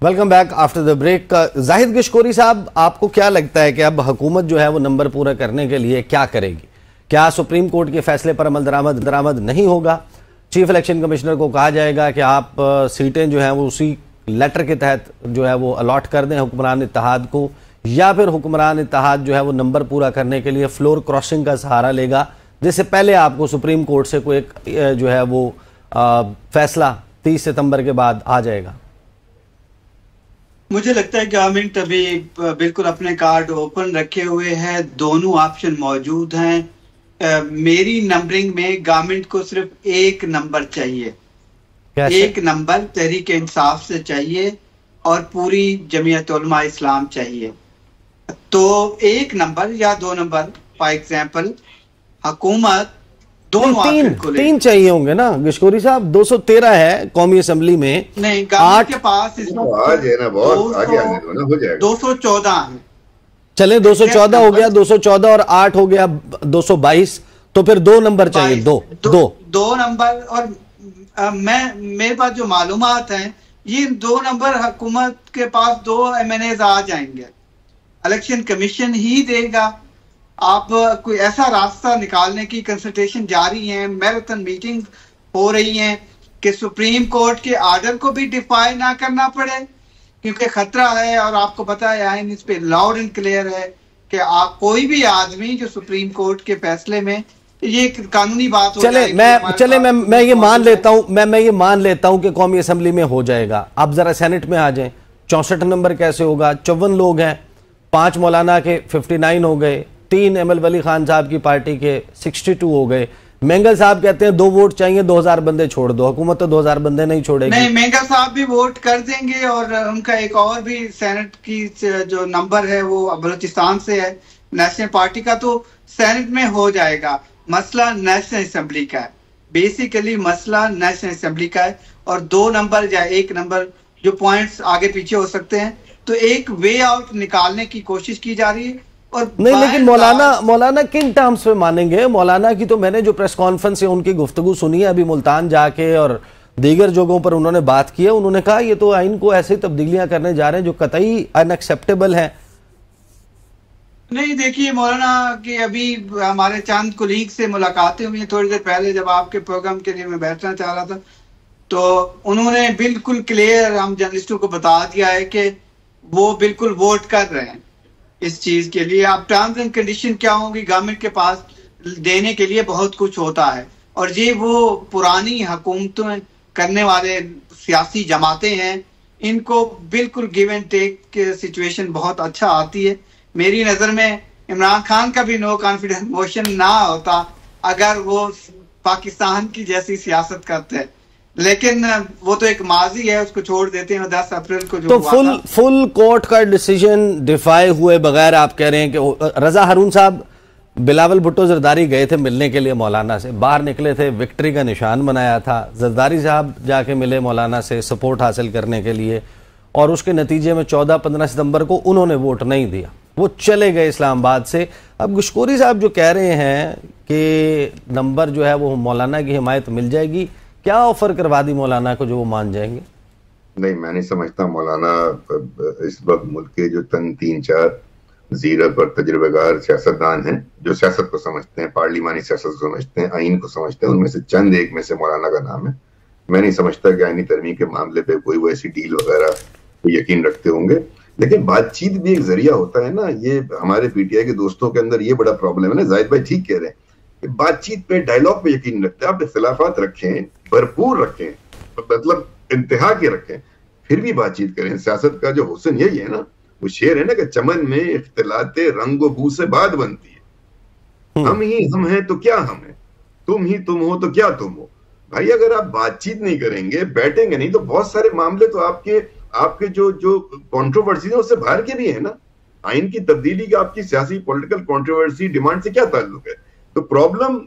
Welcome back after the break. Zahid Gishkori साहब, आपको क्या लगता है कि अब हुकूमत जो है वो नंबर पूरा करने के लिए क्या करेगी? क्या सुप्रीम कोर्ट के फैसले पर अमल दरामद नहीं होगा? चीफ इलेक्शन कमिश्नर को कहा जाएगा कि आप सीटें जो हैं वो उसी लेटर के तहत जो है वो अलॉट कर दें हुक्मरान इत्तेहाद को, या फिर हुक्मरान इत्तेहाद जो है वो नंबर पूरा करने के लिए फ्लोर क्रॉसिंग का सहारा लेगा, जिससे पहले आपको सुप्रीम कोर्ट से कोई एक जो है वो फैसला 30 सितंबर के बाद आ जाएगा? मुझे लगता है गवर्नमेंट अभी बिल्कुल अपने कार्ड ओपन रखे हुए हैं, दोनों ऑप्शन मौजूद हैं। मेरी नंबरिंग में गवर्नमेंट को सिर्फ एक नंबर चाहिए, एक नंबर तहरीक इंसाफ से चाहिए और पूरी जमीयत उलमा इस्लाम चाहिए। तो एक नंबर या दो नंबर, फॉर एग्जाम्पल हुकूमत दोनों तीन चाहिए होंगे ना गिशकोरी साहब? 213 है कौमी असेंबली में, नहीं गवर्नमेंट के पास इस वक्त 214 है। चले 214 हो गया, 214 और 8 हो गया 222, तो फिर दो नंबर चाहिए। दो नंबर। और मेरे पास जो मालूमात हैं, ये दो नंबर हुकूमत के पास 2 MNAs आ जाएंगे, इलेक्शन कमीशन ही देगा। आप कोई ऐसा रास्ता निकालने की कंसल्टेशन जारी है, मैराथन मीटिंग्स हो रही हैं कि सुप्रीम कोर्ट के आर्डर को भी डिफाई ना करना पड़े, क्योंकि खतरा है। और आपको पता है आइन इस पे लाउड एंड क्लियर है कि आप कोई भी आदमी जो सुप्रीम कोर्ट के फैसले में, ये कानूनी बात हो चले मैं ये मान लेता हूं, मैं ये मान लेता हूं कि कौमी असेंबली में हो जाएगा। आप जरा सेनेट में आ जाएं, 64 नंबर कैसे होगा? 54 लोग हैं, 5 मौलाना के 59 हो गए, 3 ML वली खान साहब की पार्टी के 62 हो गए। मेंगल साहब कहते हैं 2 वोट चाहिए, 2000 बंदे छोड़ दो। हुकूमत तो 2000 बंदे नहीं छोड़ेगी। नहीं, मेंगल साहब भी वोट कर देंगे। और उनका एक और भी सेनेट की जो नंबर है वो बलूचिस्तान से है, नेशनल पार्टी का, तो सेनेट में हो जाएगा। मसला नेशनल असेंबली का है, बेसिकली मसला नेशनल असेंबली का है। और 2 नंबर या 1 नंबर जो पॉइंट्स आगे पीछे हो सकते हैं, तो एक वे आउट निकालने की कोशिश की जा रही है। और नहीं, लेकिन मौलाना किन टर्म्स में मानेंगे? मौलाना की तो मैंने जो प्रेस कॉन्फ्रेंस है उनकी गुफ्तगू सुनी है अभी मुल्तान जाके, और दीगर जगहों पर उन्होंने बात की है। उन्होंने कहा ये तो आइन को ऐसी तब्दीलियां करने जा रहे हैं जो कतई अनएक्सेप्टेबल है। नहीं, देखिए मौलाना की अभी हमारे चंद कुलीग से मुलाकातें हुई थोड़ी देर पहले, जब आपके प्रोग्राम के लिए मैं बैठना चाह रहा था, तो उन्होंने बिल्कुल क्लियर हम जर्नलिस्टों को बता दिया है कि वो बिल्कुल वोट कर रहे हैं इस चीज के लिए। आप टर्म्स एंड कंडीशन क्या होंगी, गवर्नमेंट के पास देने के लिए बहुत कुछ होता है। और ये वो पुरानी हुकूमतें करने वाले सियासी जमातें हैं, इनको बिल्कुल गिव एंड टेक के सिचुएशन बहुत अच्छा आती है। मेरी नजर में इमरान खान का भी नो कॉन्फिडेंस मोशन ना होता अगर वो पाकिस्तान की जैसी सियासत करते हैं, लेकिन वो तो एक माजी है, उसको छोड़ देते हैं। 10 अप्रैल को जो तो फुल कोर्ट का डिसीजन डिफाई हुए बगैर आप कह रहे हैं कि रजा हारून साहब बिलावल भुट्टो जरदारी गए थे मिलने के लिए मौलाना से, बाहर निकले थे, विक्ट्री का निशान बनाया था, जरदारी साहब जाके मिले मौलाना से सपोर्ट हासिल करने के लिए, और उसके नतीजे में 14-15 सितंबर को उन्होंने वोट नहीं दिया, वो चले गए इस्लामाबाद से। अब गिशकोरी साहब जो कह रहे हैं कि नंबर जो है वो मौलाना की हिमायत मिल जाएगी, क्या ऑफर करवा दी मौलाना को जो वो मान जाएंगे? नहीं, मैं नहीं समझता मौलाना इस वक्त मुल्क के जो 3-4 जीरत और तजुर्बेकार सियासतदान हैं, जो सियासत को समझते हैं, पार्लिमानी सियासत को समझते हैं, आइन को समझते हैं, उनमें से चंद एक में से मौलाना का नाम है। मैं नहीं समझता कि आइनी तरमीम के मामले पे कोई वो ऐसी डील वगैरह यकीन रखते होंगे। लेकिन बातचीत भी एक जरिया होता है ना। ये हमारे PTI के दोस्तों के अंदर ये बड़ा प्रॉब्लम है ना। जाहिद भाई ठीक कह रहे हैं, बातचीत पे, डायलॉग पे यकीन रखते हैं। आप इख्तिलाफात रखें, भरपूर रखें, मतलब इंतहा के रखें, फिर भी बातचीत करें। सियासत का जो हुस्न यही है ना, वो शेर है ना कि चमन में इख्तिलाते रंगो बू से बात बनती है। हम ही हम हैं तो क्या हम हैं, तुम ही तुम हो तो क्या तुम हो। भाई अगर आप बातचीत नहीं करेंगे, बैठेंगे नहीं, तो बहुत सारे मामले तो आपके जो कंट्रोवर्सी है उससे बाहर के भी है ना। आइन की तब्दीली का आपकी सियासी पॉलिटिकल कंट्रोवर्सी डिमांड से क्या ताल्लुक है? तो प्रॉब्लम,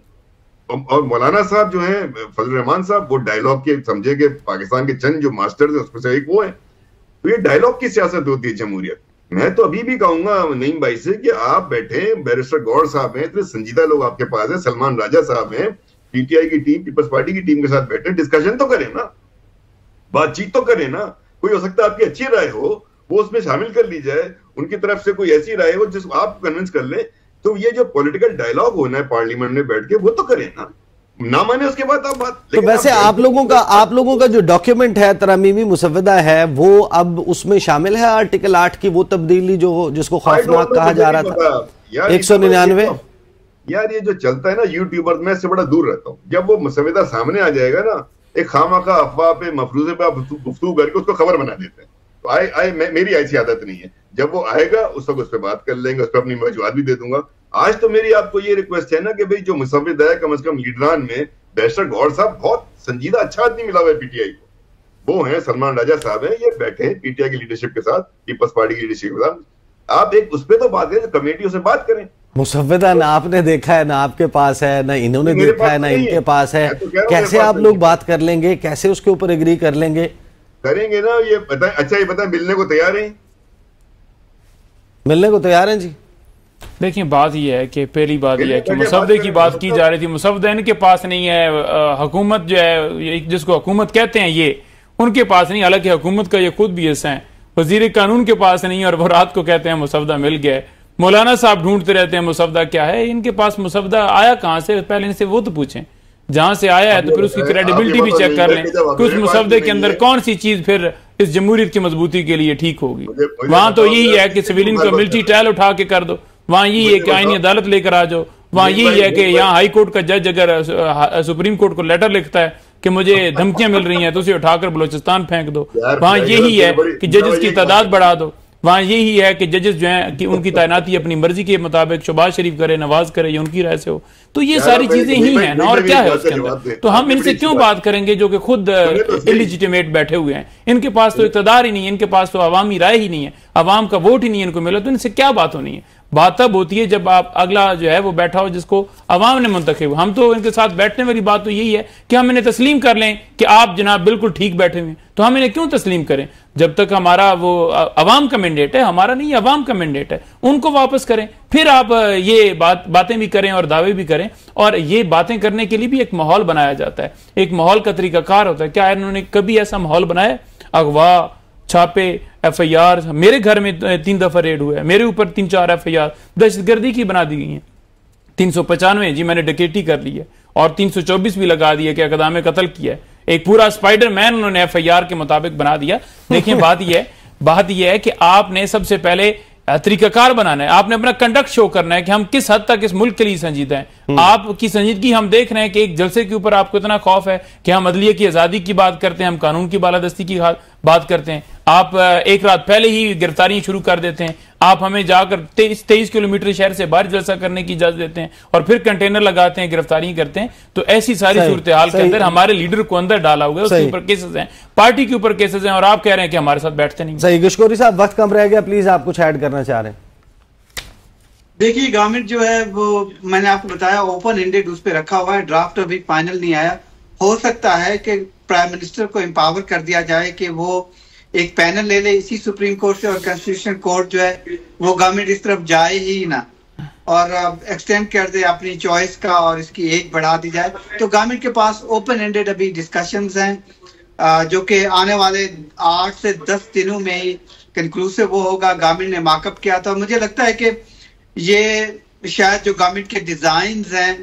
और मौलाना साहब जो हैं, फजल रहमान साहब, वो डायलॉग के समझे कि पाकिस्तान के चंद जो मास्टर्स हैं उसमें से एक वो है। तो ये डायलॉग की सियासत होती है जमहूरियत। मैं तो अभी भी कहूंगा नईम भाई से कि आप बैठे, बैरिस्टर गौर साहब हैं, इतने संजीदा लोग आपके पास हैं, सलमान राजा साहब हैं, PTI की टीम, पीपल्स पार्टी की टीम के साथ बैठे, डिस्कशन तो करें ना, बातचीत तो करें ना। कोई हो सकता है आपकी अच्छी राय हो, वो उसमें शामिल कर ली जाए, उनकी तरफ से कोई ऐसी राय हो जिसको आप कन्विंस कर ले। तो ये जो पॉलिटिकल डायलॉग होना है पार्लियामेंट में बैठ के, वो तो करें ना माने उसके बाद आप बात। तो वैसे आप लोगों का जो डॉक्यूमेंट है, तरमीमी मुसव्वदा है, वो अब उसमें शामिल है आर्टिकल 8 की वो तब्दीली जो जिसको खौफनाक कहा जा रहा था 199। यार ये जो चलता है ना यूट्यूबर, मैं इससे बड़ा दूर रहता हूँ। जब वो मुसव्वदा सामने आ जाएगा ना, एक खामखा अफवाह पे मफरूजे पे आप गुफ्तगू करके उसको खबर बना देते हैं। तो मेरी ऐसी आदत नहीं है। जब वो आएगा उस वक्त उस पर बात कर लेंगे, उस पर अपनी मौजूद भी दे दूंगा। आज तो मेरी आपको ये रिक्वेस्ट है ना कि भाई जो मुसव्वदा है, कम से कम लीडरान में बैरिस्टर गौहर साहब बहुत संजीदा अच्छा आदमी मिला हुआ है पीटीआई को। वो है सलमान राजा साहब है, ये बैठे हैं पीटीआई की लीडरशिप के साथ, पीपल्स पार्टी की लीडरशिप के साथ। आप एक उस पर तो बात करें, कमेटियों से बात करें। मुसव्वदा ना आपने देखा है, ना आपके पास है, ना इन्होंने देखा है, ना इनके पास है। कैसे आप लोग बात कर लेंगे, कैसे उसके ऊपर एग्री कर लेंगे? करेंगे ना, ये बताएं। अच्छा ये बताएं, मिलने को तैयार हैं? मिलने को तैयार हैं जी। देखिए बात यह है कि पहली बात यह है कि मुसव्वदे की बात की जा रही थी, मुसव्वदा इनके पास नहीं है। हुकूमत जो है, जिसको हुकूमत कहते हैं, ये उनके पास नहीं। हालांकि हुकूमत का ये खुद भी हिस्सा है। वजीर कानून के पास नहीं है और वो रात को कहते हैं मुसव्वदा मिल गया। मौलाना साहब ढूंढते रहते हैं मुसव्वदा क्या है। इनके पास मुसव्वदा आया कहां से, पहले इनसे वो तो पूछें। जहां से आया है तो फिर उसकी क्रेडिबिलिटी भी चेक कर लें कि उस मुसव्वदे के अंदर कौन सी चीज फिर इस जमहूरियत की मजबूती के लिए ठीक होगी। वहां तो यही है कि सिविलियन को मिलिट्री ट्रायल उठा के कर दो, वहां यही है कि आईनी अदालत लेकर आ जाओ, वहां यही है कि यहाँ हाई कोर्ट का जज अगर सुप्रीम कोर्ट को लेटर लिखता है कि मुझे धमकियां मिल रही हैं तो उसे उठाकर बलोचिस्तान फेंक दो। वहां यही है कि जजेस की तादाद बढ़ा दो। वहां यही है कि जजेस जो हैं कि उनकी तैनाती अपनी मर्जी के मुताबिक शहबाज शरीफ करे, नवाज करे या उनकी राय से हो। तो ये सारी चीजें ही हैं ना, और क्या है उसके अंदर। तो हम इनसे क्यों बात करेंगे जो कि खुद इलिजिटिमेट बैठे हुए हैं। इनके पास तो इक़्तिदार ही नहीं है, इनके पास तो अवामी राय ही नहीं है, अवाम का वोट ही नहीं इनको मिला। तो इनसे क्या बात होनी है? बात तब होती है जब आप अगला जो है वो बैठा हो जिसको अवाम ने मुंतखब। हम तो इनके साथ बैठने वाली बात तो यही है कि हम इन्हें तस्लीम कर लें कि आप जनाब बिल्कुल ठीक बैठे हुए हैं। तो हम इन्हें क्यों तस्लीम करें जब तक हमारा वो अवाम का मैंडेट है, हमारा नहीं अवाम का मैंडेट है। उनको वापस करें, फिर आप ये बातें भी करें और दावे भी करें। और ये बातें करने के लिए भी एक माहौल बनाया जाता है, एक माहौल का तरीकाकार होता है। क्या इन्होंने कभी ऐसा माहौल बनाया? अगवा, छापे, FIR, मेरे घर में 3 दफा रेड हुआ है, मेरे ऊपर 3-4 FIR दहशतगर्दी की बना दी गई है। 395 जी मैंने डकैती कर ली है और 324 भी लगा दिया कि अक़दाम कत्ल किया है। एक पूरा स्पाइडरमैन उन्होंने FIR के मुताबिक बना दिया। देखिए बात यह है कि आपने सबसे पहले तरीकाकार बनाना है, आपने अपना कंडक्ट शो करना है कि हम किस हद तक इस मुल्क के लिए संजीदा हैं। आपकी संजीदगी हम देख रहे हैं कि एक जलसे के ऊपर आपको इतना खौफ है कि हम अदलिया की आजादी की बात करते हैं, हम कानून की बालादस्ती की बात करते हैं। आप एक रात पहले ही गिरफ्तारियां शुरू कर देते हैं। आप हमें जाकर 23 किलोमीटर शहर से बाहर जलसा करने की इजाजत देते हैं और फिर कंटेनर लगाते हैं, गिरफ्तारियां करते हैं। तो ऐसी सारी सूरत हाल के अंदर हमारे लीडर को अंदर डाला हुआ है, उसके ऊपर केसेस हैं, पार्टी के ऊपर केसेस हैं, और आप कह रहे हैं कि हमारे साथ बैठते नहीं। सही। गिशकोरी साहब वक्त कम रह गया, प्लीज आप कुछ ऐड करना चाह रहे हैं? देखिए गवर्नमेंट जो है वो मैंने आपको बताया ओपन एंडेड उस पर रखा हुआ है, ड्राफ्ट अभी फाइनल नहीं आया। हो सकता है कि प्राइम मिनिस्टर को एम्पावर कर दिया जाए कि वो एक पैनल ले ले इसी सुप्रीम कोर्ट से, और कॉन्स्टिट्यूशन कोर्ट जो है वो गवर्नमेंट इस तरफ जाए ही ना और एक्सटेंड कर दे अपनी चॉइस का और इसकी एज बढ़ा दी जाए। तो गवर्नमेंट के पास ओपन एंडेड अभी डिस्कशंस हैं जो कि आने वाले 8 से 10 दिनों में ही कंक्लूसिव वो होगा। गवर्नमेंट ने मार्कअप किया था। मुझे लगता है कि ये शायद जो गवर्नमेंट के डिजाइन हैं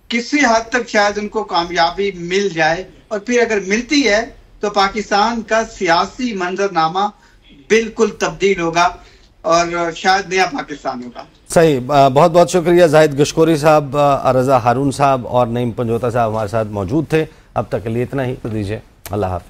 किसी हद तक शायद उनको कामयाबी मिल जाए, और फिर अगर मिलती है तो पाकिस्तान का सियासी मंजरनामा बिल्कुल तब्दील होगा और शायद नया पाकिस्तान होगा। सही। बहुत बहुत शुक्रिया जाहिद गिशकोरी साहब, रजा हारून साहब और नईम पंजोता साहब हमारे साथ मौजूद थे। अब तक के लिए इतना ही, तो दीजिए अल्लाह हाफ़िज़।